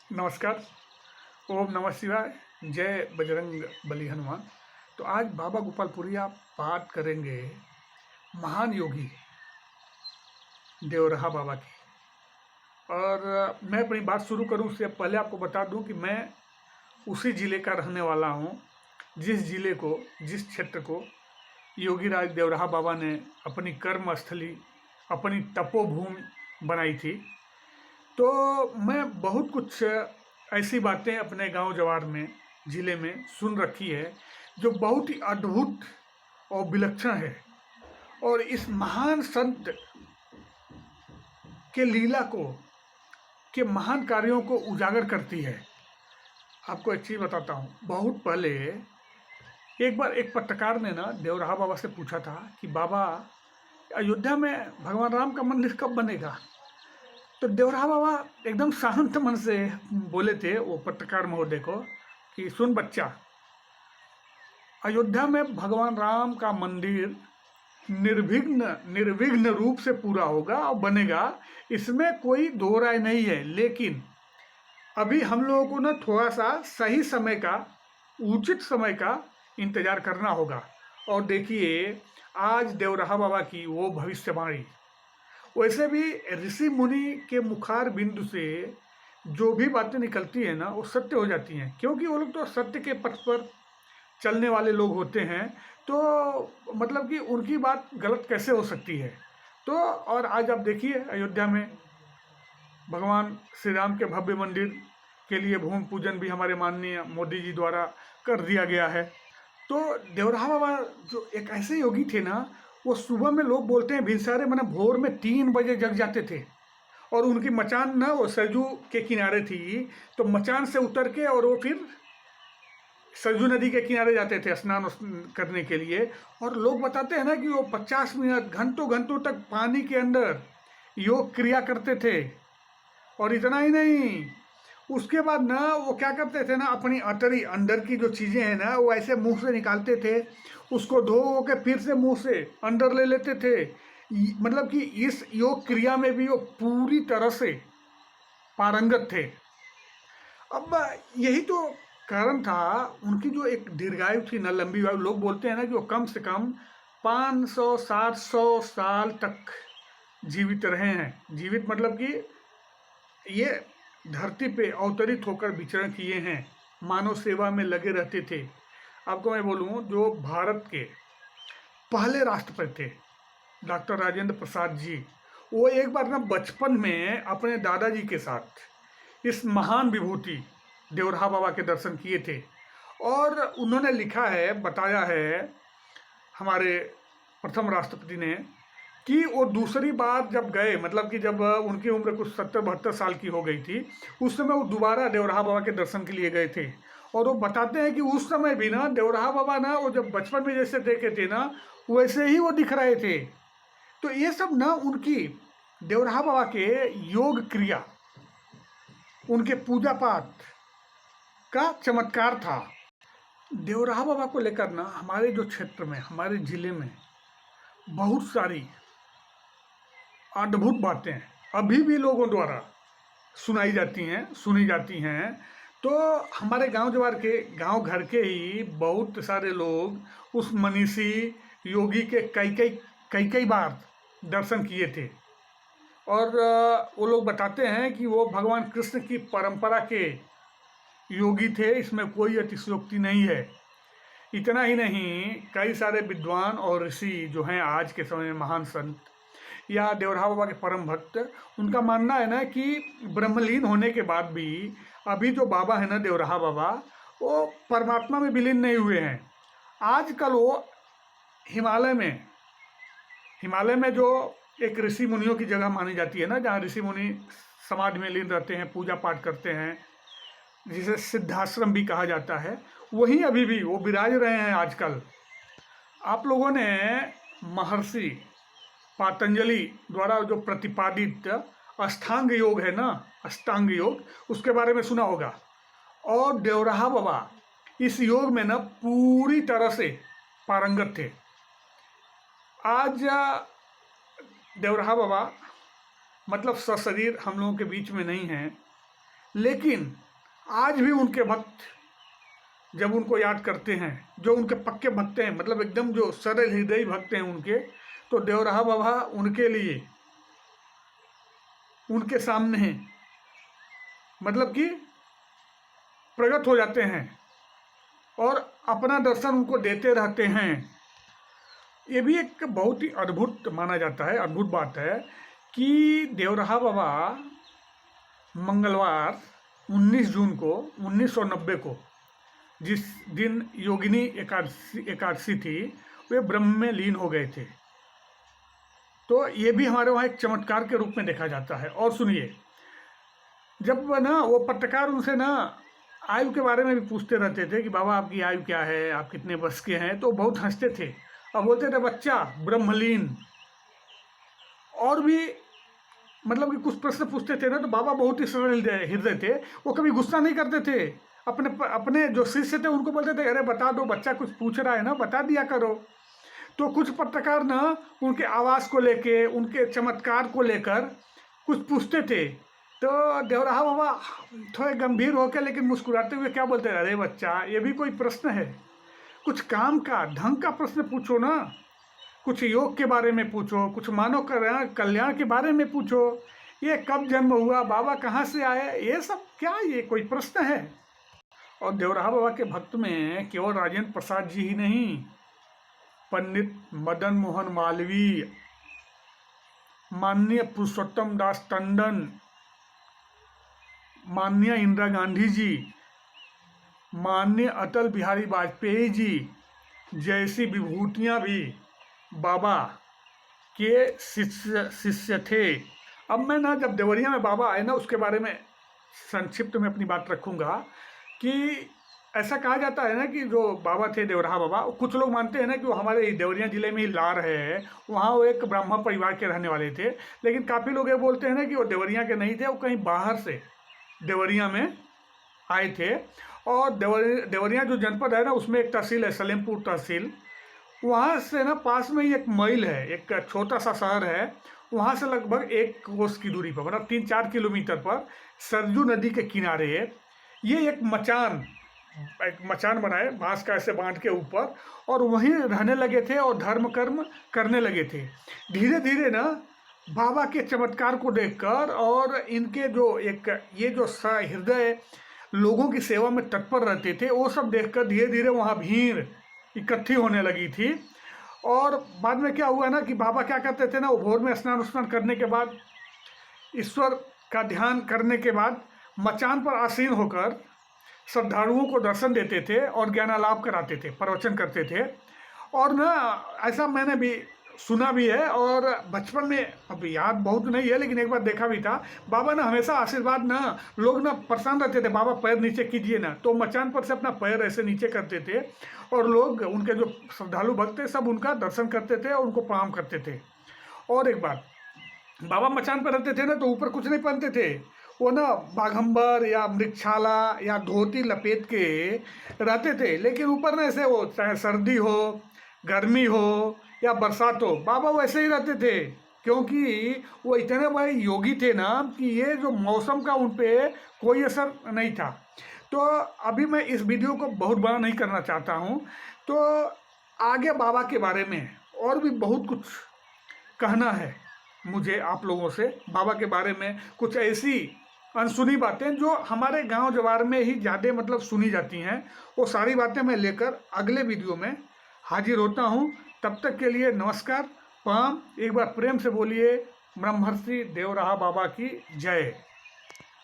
नमस्कार। ओम नमः शिवाय। जय बजरंग बली हनुमान। तो आज बाबा गोपालपुरिया बात करेंगे महान योगी देवरहा बाबा की। और मैं अपनी बात शुरू करूं उससे पहले आपको बता दूं कि मैं उसी ज़िले का रहने वाला हूं जिस ज़िले को, जिस क्षेत्र को योगी राज देवरहा बाबा ने अपनी कर्म स्थली, अपनी तपोभूमि बनाई थी। तो मैं बहुत कुछ ऐसी बातें अपने गांव जवार में, ज़िले में सुन रखी है जो बहुत ही अद्भुत और विलक्षण है, और इस महान संत के लीला को, के महान कार्यों को उजागर करती है। आपको एक चीज़ बताता हूँ। बहुत पहले एक बार एक पत्रकार ने ना देवरहा बाबा से पूछा था कि बाबा, अयोध्या में भगवान राम का मंदिर कब बनेगा? तो देवरहा बाबा एकदम शांत मन से बोले थे वो पत्रकार महोदय को कि सुन बच्चा, अयोध्या में भगवान राम का मंदिर निर्विघ्न निर्विघ्न रूप से पूरा होगा और बनेगा, इसमें कोई दो राय नहीं है। लेकिन अभी हम लोगों को ना थोड़ा सा सही समय का, उचित समय का इंतजार करना होगा। और देखिए, आज देवरहा बाबा की वो भविष्यवाणी, वैसे भी ऋषि मुनि के मुखार बिंदु से जो भी बातें निकलती है ना वो सत्य हो जाती हैं, क्योंकि वो लोग तो सत्य के पथ पर चलने वाले लोग होते हैं। तो मतलब कि उनकी बात गलत कैसे हो सकती है? तो और आज आप देखिए, अयोध्या में भगवान श्री राम के भव्य मंदिर के लिए भूमि पूजन भी हमारे माननीय मोदी जी द्वारा कर दिया गया है। तो देवरहा बाबा जो एक ऐसे योगी थे ना, वो सुबह में लोग बोलते हैं भिनसारे मैंने भोर में 3 बजे जग जाते थे, और उनकी मचान ना वो सरजू के किनारे थी। तो मचान से उतर के और वो फिर सरजू नदी के किनारे जाते थे स्नान करने के लिए। और लोग बताते हैं ना कि वो 50 मिनट, घंटों घंटों तक पानी के अंदर योग क्रिया करते थे। और इतना ही नहीं, उसके बाद ना वो क्या करते थे ना, अपनी अतरी अंदर की जो चीज़ें हैं ना वो ऐसे मुंह से निकालते थे, उसको धो के फिर से मुंह से अंदर ले लेते थे। मतलब कि इस योग क्रिया में भी वो पूरी तरह से पारंगत थे। अब यही तो कारण था उनकी जो एक दीर्घायु थी ना, लंबी आयु। लोग बोलते हैं ना कि वो कम से कम 500-700 साल तक जीवित रहे हैं। जीवित मतलब कि ये धरती पे अवतरित होकर विचरण किए हैं, मानव सेवा में लगे रहते थे। आपको मैं बोलूँ, जो भारत के पहले राष्ट्रपति थे डॉक्टर राजेंद्र प्रसाद जी, वो एक बार ना बचपन में अपने दादाजी के साथ इस महान विभूति देवरहा बाबा के दर्शन किए थे। और उन्होंने लिखा है, बताया है हमारे प्रथम राष्ट्रपति ने, कि वो दूसरी बार जब गए, मतलब कि जब उनकी उम्र कुछ 70-72 साल की हो गई थी, उस समय वो दोबारा देवरहा बाबा के दर्शन के लिए गए थे। और वो बताते हैं कि उस समय भी ना देवरहा बाबा ना वो जब बचपन में जैसे देखे थे ना वैसे ही वो दिख रहे थे। तो ये सब ना उनकी देवरहा बाबा के योग क्रिया, उनके पूजा पाठ का चमत्कार था। देवरहा बाबा को लेकर ना हमारे जो क्षेत्र में, हमारे ज़िले में बहुत सारी अद्भुत बातें अभी भी लोगों द्वारा सुनाई जाती हैं, सुनी जाती हैं। तो हमारे गांव जवार के, गांव घर के ही बहुत सारे लोग उस मनीषी योगी के कई कई बार दर्शन किए थे। और वो लोग बताते हैं कि वो भगवान कृष्ण की परंपरा के योगी थे, इसमें कोई अतिशयोक्ति नहीं है। इतना ही नहीं, कई सारे विद्वान और ऋषि जो हैं आज के समय में महान संत या देवरहा बाबा के परम भक्त, उनका मानना है ना कि ब्रह्मलीन होने के बाद भी अभी जो बाबा है ना देवरहा बाबा, वो परमात्मा में विलीन नहीं हुए हैं। आजकल वो हिमालय में जो एक ऋषि मुनियों की जगह मानी जाती है ना, जहाँ ऋषि मुनि समाधि में लीन रहते हैं, पूजा पाठ करते हैं, जिसे सिद्धाश्रम भी कहा जाता है, वहीं अभी भी वो विराज रहे हैं आजकल। आप लोगों ने महर्षि पातंजलि द्वारा जो प्रतिपादित अष्टांग योग है ना, अष्टांग योग, उसके बारे में सुना होगा। और देवरहा बाबा इस योग में ना पूरी तरह से पारंगत थे। आज देवरहा बाबा मतलब सशरीर हम लोगों के बीच में नहीं हैं, लेकिन आज भी उनके भक्त जब उनको याद करते हैं, जो उनके पक्के भक्त हैं, मतलब एकदम जो सरल हृदय भक्त हैं उनके, तो देवराहा बाबा उनके लिए, उनके सामने हैं, मतलब कि प्रकट हो जाते हैं और अपना दर्शन उनको देते रहते हैं। ये भी एक बहुत ही अद्भुत माना जाता है, अद्भुत बात है कि देवराहा बाबा मंगलवार 19 जून को 1990 को, जिस दिन योगिनी एकादशी थी, वे ब्रह्म में लीन हो गए थे। तो ये भी हमारे वहाँ एक चमत्कार के रूप में देखा जाता है। और सुनिए, जब ना वो पत्रकार उनसे ना आयु के बारे में भी पूछते रहते थे कि बाबा आपकी आयु क्या है, आप कितने वर्ष के हैं, तो बहुत हंसते थे और बोलते थे बच्चा ब्रह्मलीन। और भी मतलब कि कुछ प्रश्न पूछते थे ना, तो बाबा बहुत ही सरल हृदय थे, वो कभी गुस्सा नहीं करते थे। अपने जो शिष्य थे उनको बोलते थे अरे बता दो, बच्चा कुछ पूछ रहा है ना, बता दिया करो। तो कुछ पत्रकार ना उनके आवाज़ को लेके, उनके चमत्कार को लेकर कुछ पूछते थे, तो देवराहा बाबा थोड़े गंभीर होकर लेकिन मुस्कुराते हुए क्या बोलते हैं, अरे बच्चा ये भी कोई प्रश्न है, कुछ काम का ढंग का प्रश्न पूछो ना, कुछ योग के बारे में पूछो, कुछ मानव कल्याण के बारे में पूछो, ये कब जन्म हुआ, बाबा कहाँ से आए, ये सब क्या ये कोई प्रश्न है। और देवराहा बाबा के भक्त में केवल राजेंद्र प्रसाद जी ही नहीं, पंडित मदन मोहन मालवीय, माननीय पुरुषोत्तम दास टंडन, माननीय इंदिरा गांधी जी, माननीय अटल बिहारी वाजपेयी जी जैसी विभूतियाँ भी बाबा के शिष्य थे। अब मैं ना जब देवरिया में बाबा आए ना, उसके बारे में संक्षिप्त में अपनी बात रखूँगा कि ऐसा कहा जाता है ना कि जो बाबा थे देवराहा बाबा, कुछ लोग मानते हैं ना कि वो हमारे देवरिया ज़िले में ही लार है, वहाँ वो एक ब्राह्मण परिवार के रहने वाले थे। लेकिन काफ़ी लोग ये बोलते हैं ना कि वो देवरिया के नहीं थे, वो कहीं बाहर से देवरिया में आए थे। और देवरिया जो जनपद है ना, उसमें एक तहसील है सलेमपुर तहसील, वहाँ से ना पास में ही एक मैल है, एक छोटा सा शहर है, वहाँ से लगभग 1 कोस की दूरी पर, मतलब 3-4 किलोमीटर पर सरजू नदी के किनारे ये एक मचान बनाए बांस का ऐसे बांध के ऊपर, और वहीं रहने लगे थे और धर्म कर्म करने लगे थे। धीरे धीरे ना बाबा के चमत्कार को देखकर और इनके जो ये जो हृदय लोगों की सेवा में तत्पर रहते थे, वो सब देखकर धीरे धीरे वहाँ भीड़ इकट्ठी होने लगी थी। और बाद में क्या हुआ ना कि बाबा क्या करते थे ना, वो भोर में स्नान करने के बाद, ईश्वर का ध्यान करने के बाद मचान पर आसीन होकर श्रद्धालुओं को दर्शन देते थे और ज्ञानालाप कराते थे, प्रवचन करते थे। और ना ऐसा मैंने भी सुना भी है और बचपन में, अब याद बहुत नहीं है लेकिन एक बार देखा भी था, बाबा ना हमेशा आशीर्वाद ना, लोग ना परेशान रहते थे, बाबा पैर नीचे कीजिए ना, तो मचान पर से अपना पैर ऐसे नीचे करते थे और लोग, उनके जो श्रद्धालु भक्त थे, सब उनका दर्शन करते थे और उनको प्रणाम करते थे। और एक बार बाबा मचान पर रहते थे ना, तो ऊपर कुछ नहीं पहनते थे, वो ना बाघंबर या मृक्षाला या धोती लपेट के रहते थे। लेकिन ऊपर ना ऐसे वो चाहे सर्दी हो, गर्मी हो या बरसात हो, बाबा वैसे ही रहते थे, क्योंकि वो इतने बड़े योगी थे ना कि ये जो मौसम का उन पे कोई असर नहीं था। तो अभी मैं इस वीडियो को बहुत बड़ा नहीं करना चाहता हूँ, तो आगे बाबा के बारे में और भी बहुत कुछ कहना है मुझे आप लोगों से। बाबा के बारे में कुछ ऐसी अनसुनी बातें जो हमारे गांव जवार में ही ज़्यादा मतलब सुनी जाती हैं, वो सारी बातें मैं लेकर अगले वीडियो में हाजिर होता हूँ। तब तक के लिए नमस्कार, प्रणाम। एक बार प्रेम से बोलिए ब्रह्मर्षि देवराहा बाबा की जय।